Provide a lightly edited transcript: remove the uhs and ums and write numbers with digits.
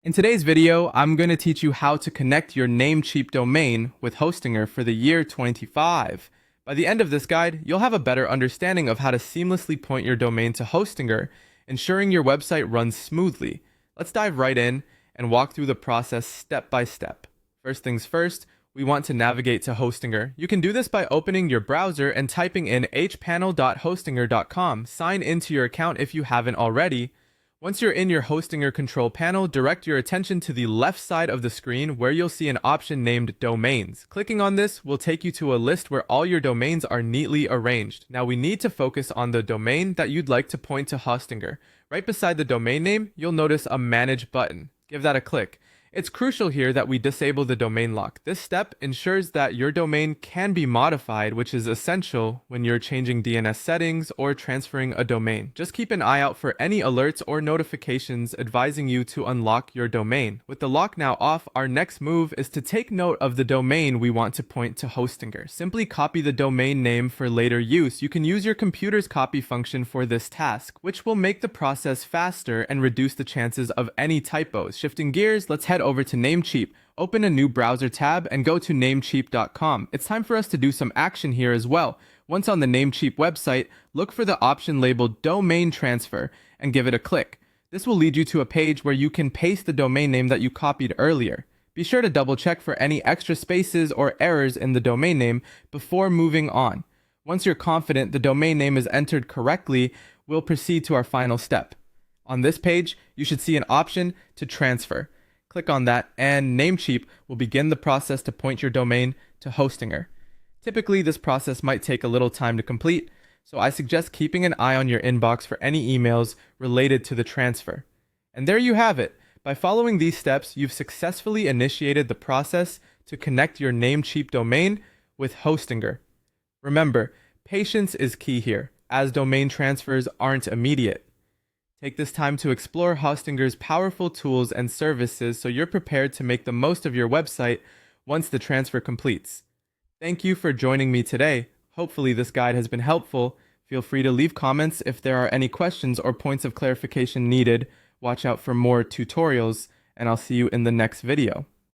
In today's video, I'm going to teach you how to connect your Namecheap domain with Hostinger for the year 2025. By the end of this guide, you'll have a better understanding of how to seamlessly point your domain to Hostinger, ensuring your website runs smoothly. Let's dive right in and walk through the process step by step. First things first, we want to navigate to Hostinger. You can do this by opening your browser and typing in hpanel.hostinger.com. Sign into your account if you haven't already. Once you're in your Hostinger control panel, direct your attention to the left side of the screen where you'll see an option named Domains. Clicking on this will take you to a list where all your domains are neatly arranged. Now we need to focus on the domain that you'd like to point to Hostinger. Right beside the domain name, you'll notice a Manage button. Give that a click. It's crucial here that we disable the domain lock. This step ensures that your domain can be modified, which is essential when you're changing DNS settings or transferring a domain. Just keep an eye out for any alerts or notifications advising you to unlock your domain. With the lock now off, our next move is to take note of the domain we want to point to Hostinger. Simply copy the domain name for later use. You can use your computer's copy function for this task, which will make the process faster and reduce the chances of any typos. Shifting gears, let's head over to Namecheap. Open a new browser tab and go to namecheap.com. It's time for us to do some action here as well. Once on the Namecheap website, look for the option labeled Domain Transfer and give it a click. This will lead you to a page where you can paste the domain name that you copied earlier. Be sure to double check for any extra spaces or errors in the domain name before moving on. Once you're confident the domain name is entered correctly, we'll proceed to our final step. On this page, you should see an option to transfer. Click on that, and Namecheap will begin the process to point your domain to Hostinger. Typically, this process might take a little time to complete, so I suggest keeping an eye on your inbox for any emails related to the transfer. And there you have it. By following these steps, you've successfully initiated the process to connect your Namecheap domain with Hostinger. Remember, patience is key here, as domain transfers aren't immediate. Take this time to explore Hostinger's powerful tools and services so you're prepared to make the most of your website once the transfer completes. Thank you for joining me today. Hopefully this guide has been helpful. Feel free to leave comments if there are any questions or points of clarification needed. Watch out for more tutorials, and I'll see you in the next video.